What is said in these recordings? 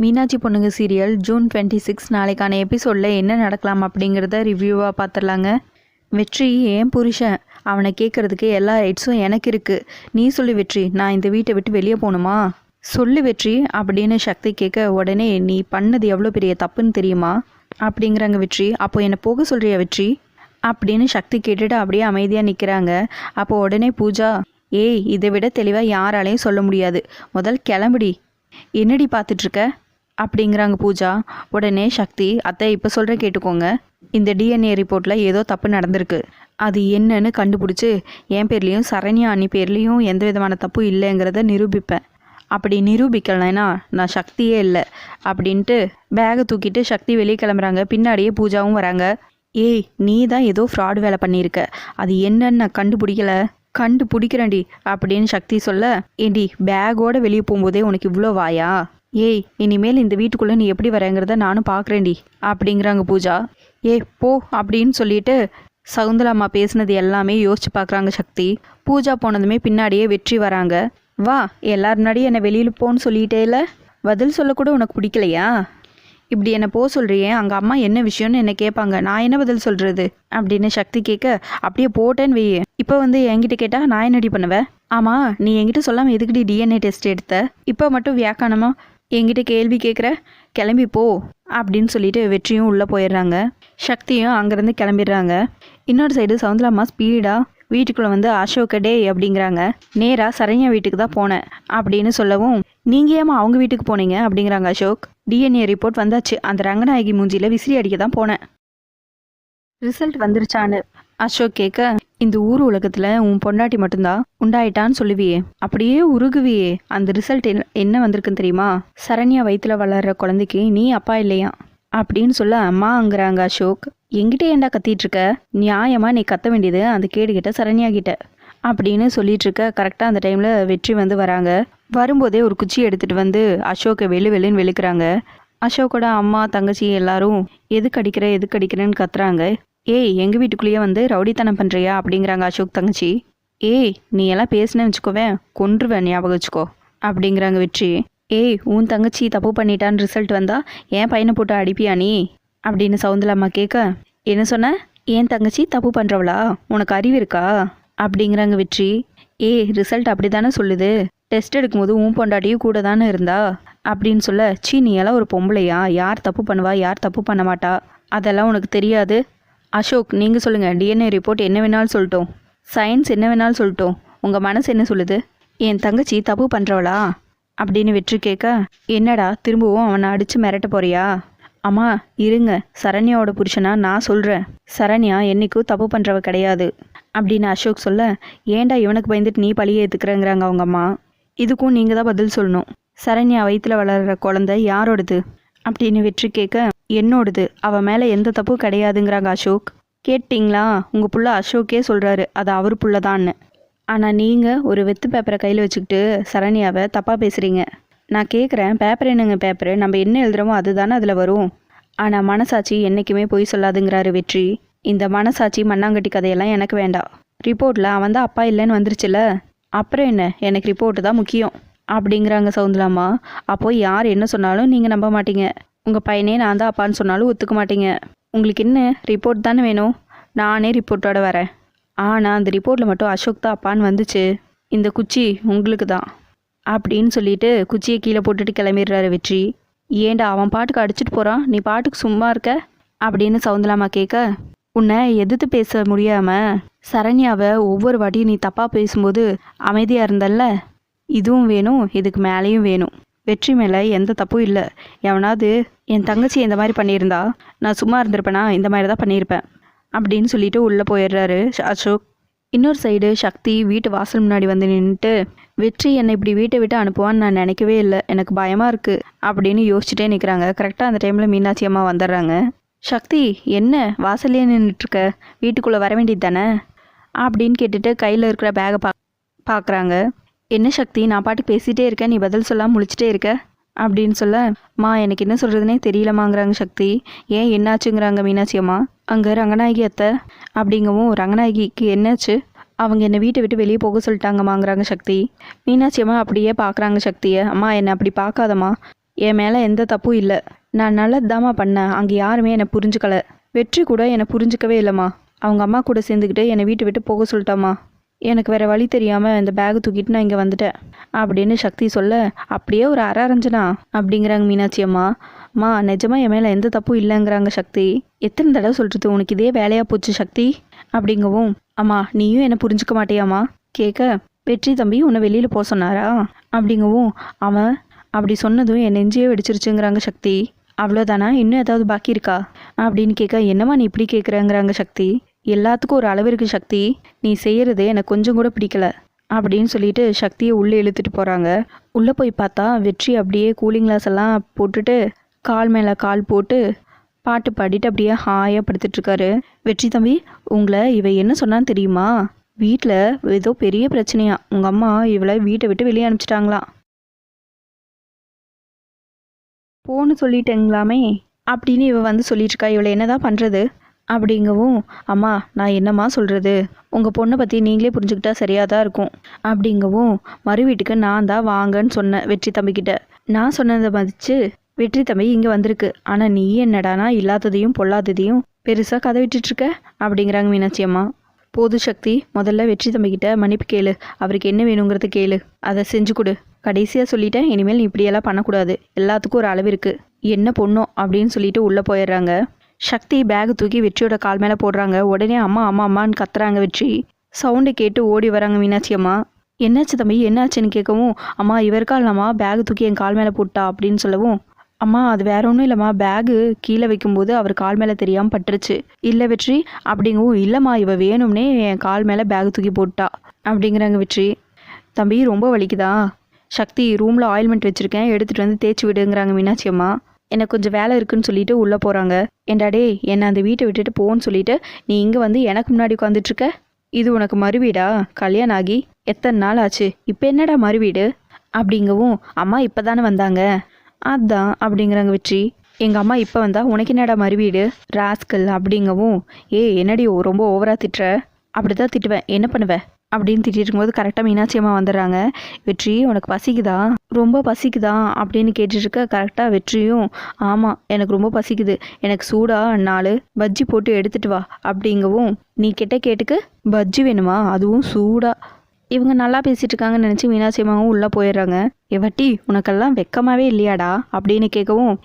மீனாட்சி பொண்ணுங்க serial June 26 நாளைக்கான எபிசோடில் என்ன நடக்கலாம் அப்படிங்கிறத ரிவ்யூவாக பார்த்துடலாங்க. வெற்றி ஏன் புருஷன், அவனை கேட்குறதுக்கு எல்லா ரைட்ஸும் எனக்கு இருக்குது. நீ சொல்லு வெற்றி, நான் இந்த வீட்டை விட்டு வெளியே போகணுமா? சொல்லு வெற்றி அப்படின்னு சக்தி கேட்க, உடனே நீ பண்ணது எவ்வளோ பெரிய தப்புன்னு தெரியுமா அப்படிங்கிறாங்க வெற்றி. அப்போ என்னை போக சொல்கிறியா வெற்றி அப்படின்னு சக்தி கேட்டுட்டு அப்படியே அமைதியாக நிற்கிறாங்க. அப்போ உடனே பூஜா, ஏய் இதை விட தெளிவாக யாராலையும் சொல்ல முடியாது, முதல் கிளம்புடி, என்னடி பார்த்துட்ருக்க அப்படிங்கிறாங்க பூஜா. உடனே சக்தி, அத்தை இப்போ சொல்கிற கேட்டுக்கோங்க, இந்த டிஎன்ஏ ரிப்போர்ட்டில் ஏதோ தப்பு நடந்திருக்கு, அது என்னன்னு கண்டுபிடிச்சி என் பேர்லேயும் சரண்யா அண்ணி பேர்லேயும் எந்த விதமான தப்பு இல்லைங்கிறத நிரூபிப்பேன். அப்படி நிரூபிக்கலைன்னா நான் சக்தியே இல்லை அப்படின்ட்டு பேகை தூக்கிட்டு சக்தி வெளியே கிளம்புறாங்க. பின்னாடியே பூஜாவும் வராங்க. ஏய் நீ தான் ஏதோ ஃப்ராட் வேலை பண்ணியிருக்க, அது என்னன்னு நான் கண்டுபிடிக்கிறேன்டி அப்படின்னு சக்தி சொல்ல, ஏண்டி பேக்கோடு வெளியே போகும்போதே உனக்கு இவ்வளோ வாயா? ஏய் இனிமேல் இந்த வீட்டுக்குள்ளே நீ எப்படி வரேங்கிறத நானும் பார்க்குறேன்டி அப்படிங்கிறாங்க பூஜா. போ அப்படின்னு சொல்லிட்டு சகுந்தலாம்மா பேசுனது எல்லாமே யோசிச்சு பார்க்குறாங்க சக்தி. பூஜா போனதுமே பின்னாடியே வெற்றி வராங்க. வா, எல்லார் முன்னாடியும் என்னை வெளியில் போன்னு சொல்லிட்டே இல்லை, பதில் சொல்லக்கூட உனக்கு பிடிக்கலையா? இப்படி என்னை போக சொல்கிறியே, அங்கே அம்மா என்ன விஷயம்னு என்னை கேட்பாங்க, நான் என்ன பதில் சொல்கிறது அப்படின்னு சக்தி கேட்க, அப்படியே போட்டேன்னு வெய்ய, இப்போ என்கிட்ட கேட்டால் நான் என்னடி பண்ணுவேன்? ஆமாம், நீ என்கிட்ட சொல்லாமல் எதுக்குடி டிஎன்ஏ டெஸ்ட் எடுத்த? இப்போ மட்டும் வியாக்கானமா என்கிட்ட கேள்வி கேட்குற, கிளம்பி போ அப்படின்னு சொல்லிட்டு வெற்றியும் உள்ளே போயிடுறாங்க. சக்தியும் அங்கேருந்து கிளம்பிடுறாங்க. இன்னொரு சைடு சவுந்தலாம்மா ஸ்பீடாக வீட்டுக்குள்ளே வந்து அசோக் டே அப்படிங்கிறாங்க. நேராக சரண்யா வீட்டுக்கு தான் போனேன் அப்படின்னு சொல்லவும், நீங்கள் ஏமா அவங்க வீட்டுக்கு போனீங்க அப்படிங்கிறாங்க அசோக். டிஎன்ஏ ரிப்போர்ட் வந்தாச்சு, அந்த ரங்கநாயகி மூஞ்சியில் விசிறி அடிக்க தான் போனேன். ரிசல்ட் வந்துருச்சான்னு அசோக் கேட்க, இந்த ஊர் உலகத்தில் உன் பொண்டாட்டி மட்டும்தான் உண்டாயிட்டான்னு சொல்லுவியே, அப்படியே உருகுவியே. அந்த ரிசல்ட் என்ன வந்திருக்குன்னு தெரியுமா? சரண்யா வயிற்றுல வளர்கிற குழந்தைக்கு நீ அப்பா இல்லையா அப்படின்னு சொல்ல, அம்மாங்கிறாங்க அசோக். எங்கிட்ட ஏண்டா கத்திட்டு இருக்க? நியாயமா நீ கத்த வேண்டியது அந்த கேடு கிட்ட சரண்யா கிட்ட அப்படின்னு சொல்லிட்டு இருக்க. கரெக்டாக அந்த டைமில் வெற்றி வந்து வராங்க. வரும்போதே ஒரு குச்சி எடுத்துகிட்டு வந்து அசோக்கை வெளுன்னு வெளுக்கிறாங்க. அசோக்கோட அம்மா தங்கச்சி எல்லாரும் எதுக்கு அடிக்கிறேன்னு கத்துறாங்க. ஏய் எங்கள் வீட்டுக்குள்ளேயே வந்து ரவுடித்தனம் பண்ணுறியா அப்படிங்கிறாங்க அசோக் தங்கச்சி. ஏய் நீ எல்லாம் பேசுனேன்னு வச்சுக்கோவேன், கொன்றுவேன், ஞாபகம் வச்சுக்கோ அப்படிங்கிறாங்க வெற்றி. ஏய் உன் தங்கச்சி தப்பு பண்ணிட்டான்னு ரிசல்ட் வந்தா என் பையனை போட்டு அடிப்பியா நீ அப்படின்னு சவுந்தலாம்மா கேட்க, என்ன சொன்ன? என் தங்கச்சி தப்பு பண்ணுறவளா? உனக்கு அறிவு இருக்கா அப்படிங்கிறாங்க வெற்றி. ரிசல்ட் அப்படி தானே சொல்லுது, டெஸ்ட் எடுக்கும்போது உன் பொண்டாட்டியும் கூட தானே இருந்தா அப்படின்னு சொல்ல, சீ நீ எல்லாம் ஒரு பொம்பளையா? யார் தப்பு பண்ணுவா, யார் தப்பு பண்ண மாட்டா, அதெல்லாம் உனக்கு தெரியாது. அசோக் நீங்கள் சொல்லுங்கள், டிஎன்ஏ ரிப்போர்ட் என்ன வேணாலும் சொல்லட்டும், சயின்ஸ் என்ன வேணாலும் சொல்லட்டும், உங்கள் மனசு என்ன சொல்லுது? என் தங்கச்சி தப்பு பண்ணுறவளா அப்படின்னு வெற்றி கேட்க, என்னடா திரும்பவும் அவனை அடித்து மிரட்ட போறியா? அம்மா இருங்க, சரண்யாவோட புருஷனா நான் சொல்கிறேன், சரண்யா என்னைக்கும் தப்பு பண்ணுறவ கிடையாது அப்படின்னு அசோக் சொல்ல, ஏன்டா இவனுக்கு பயந்துட்டு நீ பழியை ஏற்றுக்கிறேங்கிறாங்க அவங்க அம்மா. இதுக்கும் நீங்கள் தான் பதில் சொல்லணும். சரண்யா வயிற்றுல வளர்கிற குழந்தை யாரோடது அப்படின்னு வெற்றி கேட்க, என்னோடது, அவன் மேலே எந்த தப்பும் கிடையாதுங்கிறாங்க அசோக். கேட்டிங்களா, உங்கள் புள்ள அசோக்கே சொல்கிறாரு அது அவர் புள்ளதான்னு. ஆனால் நீங்கள் ஒரு வெத்து பேப்பரை கையில் வச்சுக்கிட்டு சரண்யாவை தப்பாக பேசுகிறீங்க. நான் கேட்குறேன், பேப்பர் என்னங்க பேப்பரு, நம்ம என்ன எழுதுகிறோமோ அதுதானே அதில் வரும். ஆனால் மனசாட்சி என்றைக்குமே பொய் சொல்லாதுங்கிறாரு வெற்றி. இந்த மனசாட்சி மண்ணாங்கட்டி கதையெல்லாம் எனக்கு வேண்டாம். ரிப்போர்ட்டில் அவன் தான் அப்பா இல்லைன்னு வந்துருச்சுல, அப்புறம் என்ன, எனக்கு ரிப்போர்ட்டு தான் முக்கியம் அப்படிங்கிறாங்க சவுந்தலாம்மா. அப்போது யார் என்ன சொன்னாலும் நீங்கள் நம்ப மாட்டீங்க, உங்கள் பையனே நான் தான் அப்பான்னு சொன்னாலும் ஒத்துக்க மாட்டீங்க. உங்களுக்கு என்ன ரிப்போர்ட் தானே வேணும், நானே ரிப்போர்ட்டோட வரேன். ஆனால் அந்த ரிப்போர்ட்டில் மட்டும் அசோக் தான் அப்பான்னு வந்துச்சு, இந்த குச்சி உங்களுக்கு தான் அப்படின்னு சொல்லிட்டு குச்சியை கீழே போட்டுட்டு கிளம்பிடுறாரு வெற்றி. ஏண்டா அவன் பாட்டுக்கு அடிச்சுட்டு போகிறான், நீ பாட்டுக்கு சும்மா இருக்க அப்படின்னு சவுந்தலாம்மா கேட்க, உன்னை எதிர்த்து பேச முடியாமல் சரண்யாவை ஒவ்வொரு வாட்டியும் நீ தப்பாக பேசும்போது அமைதியாக இருந்தல்ல, இதுவும் வேணும், இதுக்கு மேலேயும் வேணும். வெற்றி மேலே எந்த தப்பும் இல்லை. எவனாவது என் தங்கச்சி இந்த மாதிரி பண்ணியிருந்தா நான் சும்மா இருந்திருப்பேனா? இந்த மாதிரி தான் பண்ணியிருப்பேன் அப்படின்னு சொல்லிட்டு உள்ளே போயிடுறாரு அசோக். இன்னொரு சைடு சக்தி வீட்டு வாசல் முன்னாடி வந்து நின்றுட்டு, வெற்றி என்னை இப்படி வீட்டை விட்டு அனுப்புவான்னு நான் நினைக்கவே இல்லை, எனக்கு பயமாக இருக்குது அப்படின்னு யோசிச்சுட்டே நிற்கிறாங்க. கரெக்டாக அந்த டைமில் மீனாட்சி அம்மா வந்துடுறாங்க. சக்தி என்ன வாசல்லையே நின்றுட்டுருக்க, வீட்டுக்குள்ளே வர வேண்டியது தானே அப்படின்னு கேட்டுட்டு கையில் இருக்கிற பேகை பார்க்குறாங்க. என்ன சக்தி, நான் பாட்டுக்கு பேசிகிட்டே இருக்கேன், நீ பதில் சொல்லாமல் முழிச்சிட்டே இருக்க அப்படின்னு சொல்ல, மா எனக்கு என்ன சொல்கிறதுனே தெரியலமாங்கிறாங்க சக்தி. ஏன் என்னாச்சுங்கிறாங்க மீனாட்சி அம்மா. அங்கே ரங்கநாயகி அத்தை அப்படிங்கவும், ரங்கநாயகிக்கு என்னாச்சு? அவங்க என்னை வீட்டை விட்டு வெளியே போக சொல்லிட்டாங்கம்மாங்கிறாங்க சக்தி. மீனாட்சி அம்மா அப்படியே பார்க்குறாங்க சக்தியை. அம்மா என்னை அப்படி பார்க்காதம்மா, என் மேலே எந்த தப்பும் இல்லை. நான் நல்லதுதாம்மா பண்ணேன். அங்கே யாருமே என்னை புரிஞ்சுக்கல. வெற்றி கூட என்னை புரிஞ்சுக்கவே இல்லைம்மா. அவங்க அம்மா கூட சேர்ந்துக்கிட்டு என்னை வீட்டை விட்டு போக சொல்லிட்டாம்மா. எனக்கு வேறு வழி தெரியாமல் இந்த பேகு தூக்கிட்டு நான் இங்கே வந்துட்டேன் அப்படின்னு சக்தி சொல்ல, அப்படியே ஒரு அரஞ்சனா அப்படிங்கிறாங்க மீனாட்சி அம்மா. அம்மா நிஜமாக என் மேலே எந்த தப்பும் இல்லைங்கிறாங்க சக்தி. எத்தனை தடவை சொல்கிறது உனக்கு இதே வேலையாக போச்சு சக்தி அப்படிங்கவும், அம்மா நீயும் என்னை புரிஞ்சுக்க மாட்டியாம்மா கேட்க, வெற்றி தம்பி உன்னை வெளியில் போக சொன்னாரா அப்படிங்கவும், அவன் அப்படி சொன்னதும் என் நெஞ்சே வெடிச்சிருச்சுங்கிறாங்க சக்தி. அவ்வளோதானா, இன்னும் ஏதாவது பாக்கி இருக்கா அப்படின்னு கேட்க, என்னம்மா நீ இப்படி கேட்குறேங்கிறாங்க சக்தி. எல்லாத்துக்கும் ஒரு அளவு இருக்குது சக்தி, நீ செய்கிறது எனக்கு கொஞ்சம் கூட பிடிக்கல அப்படின்னு சொல்லிட்டு சக்தியை உள்ளே இழுத்துட்டு போகிறாங்க. உள்ளே போய் பார்த்தா வெற்றி அப்படியே கூலிங் கிளாஸ் எல்லாம் போட்டுட்டு கால் மேலே கால் போட்டு பாட்டு பாடிட்டு அப்படியே ஹாயாக படுத்துட்ருக்காரு. வெற்றி தம்பி, உங்களை இவ என்ன சொன்னான்னு தெரியுமா? வீட்டில் ஏதோ பெரிய பிரச்சனையா, உங்கள் அம்மா இவளை வீட்டை விட்டு வெளியே அனுப்பிச்சிட்டாங்களாம். போன்னு சொல்லிட்டேங்களாமே அப்படின்னு இவ வந்து சொல்லிட்டுருக்கா. இவளை என்னதான் பண்ணுறது அப்படிங்கவும், அம்மா நான் என்னம்மா சொல்கிறது, உங்கள் பொண்ணை பற்றி நீங்களே புரிஞ்சுக்கிட்டா சரியாக தான் இருக்கும் அப்படிங்கவும், மறு வீட்டுக்கு நான் தான் வாங்கன்னு சொன்னேன் வெற்றி தம்பிக்கிட்ட. நான் சொன்னதை மதித்து வெற்றி தம்பி இங்கே வந்திருக்கு. ஆனால் நீ என்னடானா இல்லாததையும் பொல்லாததையும் பெருசாக கதை விட்டுட்ருக்க அப்படிங்கிறாங்க மீனாட்சி அம்மா. போது சக்தி, முதல்ல வெற்றி தம்பிக்கிட்ட மன்னிப்பு கேளு. அவருக்கு என்ன வேணுங்கிறத கேளு, அதை செஞ்சு கொடு. கடைசியாக சொல்லிட்டேன், இனிமேல் நீ இப்படியெல்லாம் பண்ணக்கூடாது. எல்லாத்துக்கும் ஒரு அளவு இருக்குது. என்ன பொண்ணோ அப்படின்னு சொல்லிட்டு உள்ளே போயிடுறாங்க. சக்தி பேக் தூக்கி வெற்றியோட கால் மேலே போடுறாங்க. உடனே அம்மா அம்மா அம்மான்னு கத்துறாங்க வெற்றி. சவுண்டு கேட்டு ஓடி வராங்க மீனாட்சி அம்மா. என்னாச்சு தம்பி என்னாச்சுன்னு கேட்கவும், அம்மா இவருக்கால்மா பேக் தூக்கி என் கால் மேலே போட்டா அப்படின்னு சொல்லவும், அம்மா அது வேற ஒன்றும் இல்லைம்மா, பேகு கீழே வைக்கும்போது அவர் கால் மேலே தெரியாமல் பட்டுருச்சு. இல்லை வெற்றி அப்படிங்கவும், இல்லைம்மா இவ வேணும்னே என் கால் மேலே பேக் தூக்கி போட்டா அப்படிங்கிறாங்க வெற்றி. தம்பி ரொம்ப வலிக்குதா? சக்தி ரூமில் ஆயில்மெண்ட் வச்சுருக்கேன், எடுத்துகிட்டு வந்து தேய்ச்சி விடுங்கிறாங்க மீனாட்சி அம்மா. எனக்கு கொஞ்சம் வேலை இருக்குன்னு சொல்லிட்டு உள்ளே போகிறாங்க. ஏண்டாடே என்னை அந்த வீட்டை விட்டுட்டு போன்னு சொல்லிட்டு நீ இங்கே வந்து எனக்கு முன்னாடி உட்காந்துட்ருக்க. இது உனக்கு மறுவீடா? கல்யாணம் ஆகி எத்தனை நாள் ஆச்சு, இப்போ என்னடா மறுவீடு அப்படிங்கவும், அம்மா இப்போ தானே வந்தாங்க. அதான் அப்படிங்கிறாங்க வெற்றி. எங்கள் அம்மா இப்போ வந்தா உனக்கு என்னடா மறுவீடு ராஸ்கல் அப்படிங்கவும், என்னடி ரொம்ப ஓவராக திட்டுற? அப்படி தான் திட்டுவேன், என்ன பண்ணுவேன் அப்படின்னு திட்டிட்டு இருக்கும்போது கரெக்டாக மீனாட்சி அம்மா வந்துடுறாங்க. வெற்றி உனக்கு பசிக்குதா, ரொம்ப பசிக்குதா அப்படின்னு கேட்டுட்ருக்க. கரெக்டாக வெற்றியும், ஆமாம் எனக்கு ரொம்ப பசிக்குது, எனக்கு சூடாக 4 பஜ்ஜி போட்டு எடுத்துகிட்டு வா அப்படிங்கவும், நீ கெட்ட கேட்டுக்கு பஜ்ஜி வேணுமா, அதுவும் சூடாக. இவங்க நல்லா பேசிகிட்டு இருக்காங்கன்னு நினச்சி மீனாட்சி அம்மாவும் உள்ளே போயிடுறாங்க. வட்டி உனக்கெல்லாம் வெக்கமாவே இல்லையாடா அப்படின்னு கேட்கவும்,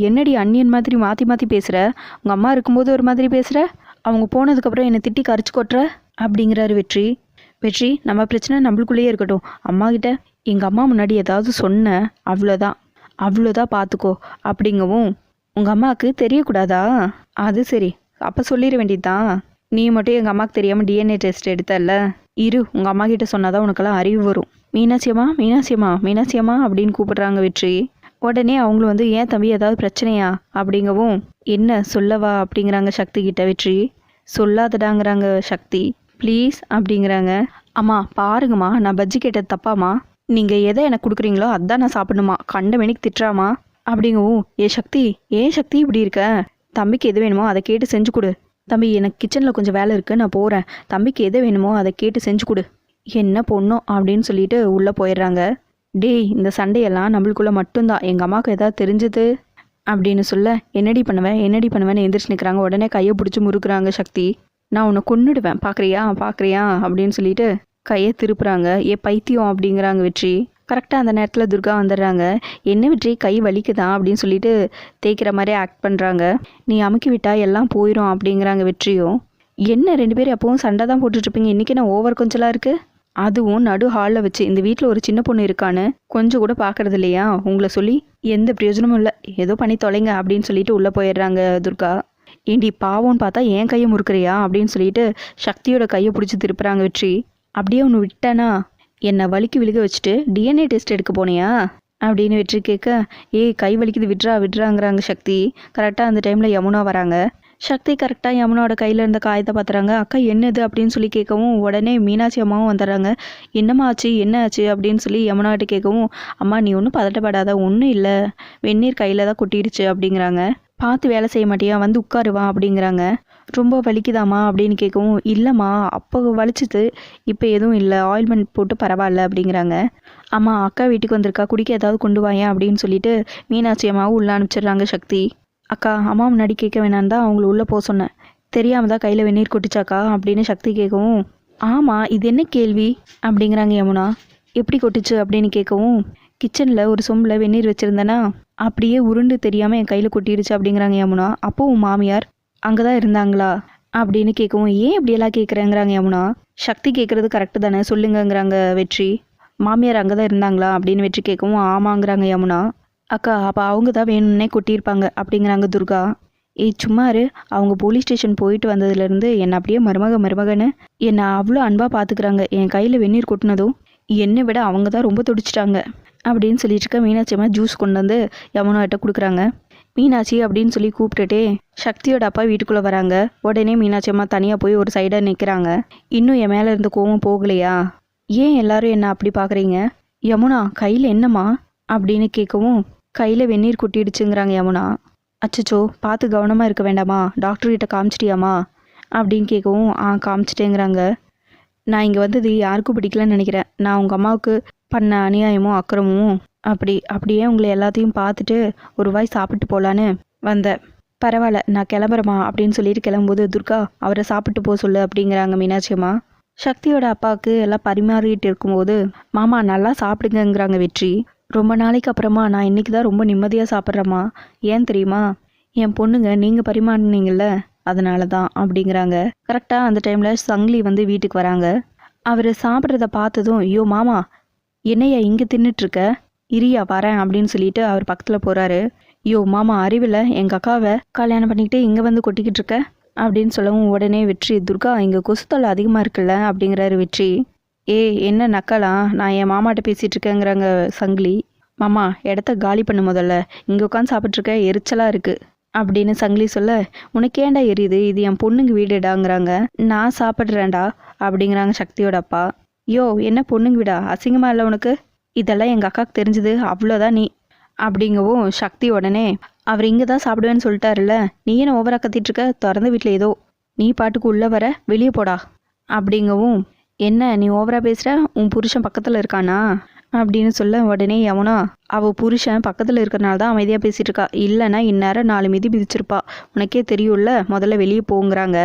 என்னடி அண்ணியன் மாதிரி மாற்றி மாற்றி பேசுகிற, உங்கள் அம்மா இருக்கும்போது ஒரு மாதிரி பேசுகிற, அவங்க போனதுக்கப்புறம் என்னை திட்டி கரிச்சு கொட்டுற அப்படிங்கிறாரு வெற்றி. வெற்றி நம்ம பிரச்சனை நம்மளுக்குள்ளேயே இருக்கட்டும், அம்மா கிட்ட எங்கள் அம்மா முன்னாடி ஏதாவது சொன்ன அவ்வளோதான் பார்த்துக்கோ அப்படிங்கவும், உங்கள் அம்மாவுக்கு தெரியக்கூடாதா? அது சரி, அப்போ சொல்லிட வேண்டியதுதான். நீ மட்டும் எங்கள் அம்மாவுக்கு தெரியாமல் டிஎன்ஏ டெஸ்ட் எடுத்தல்ல, இரு உங்கள் அம்மா கிட்ட சொன்னாதான் உனக்கெல்லாம் அறிவு வரும். மீனாட்சியம்மா அப்படின்னு கூப்பிடுறாங்க வெற்றி. உடனே அவங்களும் வந்து, ஏன் தம்பி ஏதாவது பிரச்சனையா அப்படிங்கவும், என்ன சொல்லவா அப்படிங்கிறாங்க சக்தி கிட்ட வெற்றி. சொல்லாதடாங்கிறாங்க சக்தி. ப்ளீஸ் அப்படிங்கிறாங்க. அம்மா பாருங்கம்மா, நான் பஜ்ஜி கேட்டது தப்பாம்மா, நீங்கள் எதை எனக்கு கொடுக்குறீங்களோ அதான் நான் சாப்பிடணுமா, கண்ட மணிக்கு திட்டுறாமா அப்படிங்கவும், ஏன் சக்தி இப்படி இருக்க, தம்பிக்கு எது வேணுமோ அதை கேட்டு செஞ்சு கொடு. தம்பி எனக்கு கிச்சனில் கொஞ்சம் வேலை இருக்குது, நான் போகிறேன், தம்பிக்கு எது வேணுமோ அதை கேட்டு செஞ்சு கொடு. என்ன பொண்ணோ அப்படின்னு சொல்லிட்டு உள்ளே போயிடுறாங்க. டேய் இந்த சண்டையெல்லாம் நம்மளுக்குள்ளே மட்டும்தான், எங்கள் அம்மாவுக்கு எதாவது தெரிஞ்சது அப்படின்னு சொல்ல, என்னடி பண்ணுவேன்னு எந்திரிச்சு நிற்கிறாங்க. உடனே கையை பிடிச்சி முறுக்குறாங்க சக்தி. நான் உன்னை கொன்னுடுவேன், பார்க்குறியா அப்படின்னு சொல்லிட்டு கையை திருப்புறாங்க. பைத்தியம் அப்படிங்கிறாங்க வெற்றி. கரெக்டாக அந்த நேரத்தில் துர்கா வந்துடுறாங்க. என்ன வெற்றி கை வலிக்குதான் அப்படின்னு சொல்லிட்டு தேய்க்கிற மாதிரி ஆக்ட் பண்ணுறாங்க. நீ அமுக்கி விட்டா எல்லாம் போயிடும் அப்படிங்கிறாங்க வெற்றியும். என்ன 2 பேரும் எப்பவும் சண்டை தான் போட்டுட்ருப்பீங்க, இன்றைக்கி நான் ஓவர் கொஞ்சலாக இருக்குது, அதுவும் நடு ஹாலில் வச்சு. இந்த வீட்டில் ஒரு சின்ன பொண்ணு இருக்கான்னு கொஞ்சம் கூட பார்க்கறது இல்லையா? உங்களை சொல்லி எந்த பிரயோஜனமும் இல்லை, ஏதோ பண்ணி தொலைங்க அப்படின்னு சொல்லிட்டு உள்ளே போயிடுறாங்க துர்கா. ஏண்டி பாவம்னு பார்த்தா என் கையை முறுக்குறியா அப்படின்னு சொல்லிட்டு சக்தியோட கையை பிடிச்சி திருப்புறாங்க வெற்றி. அப்படியே ஒன்று விட்டானா என்னை வலிக்கு விழுக வச்சுட்டு டிஎன்ஏ டெஸ்ட் எடுக்க போனியா அப்படின்னு வெற்றி கேட்க, கை வலிக்குது விட்றாங்கிறாங்க சக்தி. கரெக்டாக அந்த டைமில் யமுனா வராங்க. சக்தி கரெக்டாக யமுனாவோட கையில் இருந்த காயத்தை பார்த்துறாங்க. அக்கா என்னது அப்படின்னு சொல்லி கேட்கவும், உடனே மீனாட்சி அம்மாவும் வந்துடுறாங்க. என்ன ஆச்சு அப்படின்னு சொல்லி யமுனாட்ட கேட்கவும், அம்மா நீ ஒன்றும் பதட்டப்படாத, ஒன்றும் இல்லை, வெந்நீர் கையில் தான் கொட்டிடுச்சு அப்படிங்கிறாங்க. பார்த்து வேலை செய்ய மாட்டியா, வந்து உட்காருவா அப்படிங்கிறாங்க. ரொம்ப வலிக்குதாம்மா அப்படின்னு கேட்கவும், இல்லைம்மா அப்போ வலிச்சுது, இப்போ எதுவும் இல்லை, ஆயில்மெண்ட் போட்டு பரவாயில்ல அப்படிங்கிறாங்க. அம்மா அக்கா வீட்டுக்கு வந்திருக்கா, குடிக்க ஏதாவது கொண்டு வாயேன் அப்படின்னு சொல்லிட்டு மீனாட்சி அம்மாவும் உள்ளே அனுப்பிச்சிடுறாங்க சக்தி. அக்கா அம்மா முன்னாடி கேட்க வேணான்னு தான் அவங்கள உள்ளே போக சொன்னேன், தெரியாம தான் கையில் வெந்நீர் கொட்டிச்சாக்கா அப்படின்னு சக்தி கேட்கவும், ஆமாம் இது என்ன கேள்வி அப்படிங்கிறாங்க யமுனா. எப்படி கொட்டுச்சு அப்படின்னு கேட்கவும், கிச்சனில் ஒரு சொம்பில் வெந்நீர் வச்சுருந்தேன்னா அப்படியே உருண்டு தெரியாமல் என் கையில் கொட்டிடுச்சு அப்படிங்கிறாங்க யமுனா. அப்போ உன் மாமியார் அங்கே தான் இருந்தாங்களா அப்படின்னு கேட்கவும், ஏன் இப்படியெல்லாம் கேட்குறேங்கிறாங்க யமுனா. சக்தி கேட்குறது கரெக்டு தானே சொல்லுங்கங்கிறாங்க வெற்றி. மாமியார் அங்கே தான் இருந்தாங்களா அப்படின்னு வெற்றி கேட்கவும், ஆமாங்கிறாங்க யமுனா. அக்கா அப்போ அவங்க தான் வேணும்னே கொட்டியிருப்பாங்க அப்படிங்கிறாங்க துர்கா. ஏய் சும்மாரு, அவங்க போலீஸ் ஸ்டேஷன் போயிட்டு வந்ததுலேருந்து என்னை அப்படியே மருமகன்னு என்னை அவ்வளோ அன்பாக பார்த்துக்கிறாங்க. என் கையில் வெந்நீர் கொட்டினதும் என்னை விட அவங்க தான் ரொம்ப துடிச்சிட்டாங்க அப்படின்னு சொல்லிட்டு இருக்க மீனாட்சி அம்மா ஜூஸ் கொண்டு வந்து யமுனாட்ட கொடுக்குறாங்க. மீனாட்சி அப்படின்னு சொல்லி கூப்பிட்டுட்டே சக்தியோட அப்பா வீட்டுக்குள்ளே வராங்க. உடனே மீனாட்சி அம்மா தனியாக போய் ஒரு சைடாக நிற்கிறாங்க. இன்னும் என் மேலே இருந்து கோவம் போகலையா, ஏன் எல்லாரும் என்ன அப்படி பார்க்குறீங்க, யமுனா கையில் என்னம்மா அப்படின்னு கேட்கவும், கையில் வெந்நீர் கொட்டிடுச்சுங்கிறாங்க யமுனா. அச்சச்சோ பார்த்து கவனமாக இருக்க வேண்டாமா, டாக்டர்கிட்ட காமிச்சிட்டியாமா அப்படின்னு கேட்கவும், காமிச்சிட்டேங்கிறாங்க. நான் இங்கே வந்தது யாருக்கும் பிடிக்கலன்னு நினைக்கிறேன். நான் உங்கள் அம்மாவுக்கு பண்ண அநியாயமும் அக்கிரமும் அப்படியே உங்களை எல்லாத்தையும் பார்த்துட்டு ஒரு வாய் சாப்பிட்டு போகலான்னு வந்தேன். பரவாயில்ல நான் கிளம்புறேம்மா அப்படின்னு சொல்லிட்டு கிளம்பும்போது துர்கா அவரை சாப்பிட்டு போக சொல்லு அப்படிங்கிறாங்க மீனாட்சி அம்மா. சக்தியோட அப்பாவுக்கு எல்லாம் பரிமாறிட்டு இருக்கும்போது, மாமா நல்லா சாப்பிடுங்கங்கிறாங்க வெற்றி. ரொம்ப நாளைக்கு அப்புறமா நான் இன்றைக்கி தான் ரொம்ப நிம்மதியாக சாப்பிட்றேம்மா. ஏன் தெரியுமா, என் பொண்ணுங்க நீங்கள் பரிமாறினீங்கள்ல அதனால தான் அப்படிங்கிறாங்க. கரெக்டாக அந்த டைமில் சங்கிலி வந்து வீட்டுக்கு வராங்க. அவர் சாப்பிட்றத பார்த்ததும், ஐயோ மாமா என்னையா இங்கே தின்னுட்ருக்க, இரியா வரேன் அப்படின்னு சொல்லிட்டு அவர் பக்கத்தில் போகிறாரு. ஐயோ மாமா அறிவில் எங்கள் அக்காவை கல்யாணம் பண்ணிக்கிட்டு இங்கே வந்து கொட்டிக்கிட்டு இருக்க அப்படின்னு சொல்லவும், உடனே வெற்றி, துர்கா இங்கே கொசுத்தொல்லை அதிகமாக இருக்குல்ல அப்படிங்கிறாரு வெற்றி. என்ன நக்கலாம், நான் என் மாமாட்ட பேசிகிட்டு இருக்கேங்கிறாங்க சங்கிலி. மாமா இடத்த காலி பண்ணு, முதல்ல இங்கே உட்காந்து சாப்பிட்ருக்க எரிச்சலாக இருக்குது அப்படின்னு சங்கிலி சொல்ல, உனக்கேண்டா எரியுது, இது என் பொண்ணுங்க வீடுடாங்கிறாங்க. நான் சாப்பிட்றேன்டா அப்படிங்கிறாங்க சக்தியோட அப்பா. யோ என்ன பொண்ணுங்க வீடா, அசிங்கமாக இல்லை உனக்கு, இதெல்லாம் எங்கள் அக்காவுக்கு தெரிஞ்சுது அவ்வளோதான் நீ அப்படிங்கவும், சக்தி உடனே அவர் இங்கே தான் சாப்பிடுவேன்னு சொல்லிட்டாருல்ல, நீ என்ன ஓவராக கத்திட்டுருக்க, திறந்த வீட்டில் ஏதோ நீ பாட்டுக்கு உள்ளே வர, வெளியே போடா அப்படிங்கவும், என்ன நீ ஓவராக பேசுகிற, உன் புருஷன் பக்கத்தில் இருக்கானா அப்படின்னு சொல்ல, உடனே யமுனா அவள் புருஷன் பக்கத்தில் இருக்கிறனால தான் அமைதியாக பேசிகிட்டு இருக்கா, இல்லைன்னா இந்நேரம் 4 மிதி மிதிச்சிருப்பா, உனக்கே தெரியும்ல, முதல்ல வெளியே போங்கிறாங்க.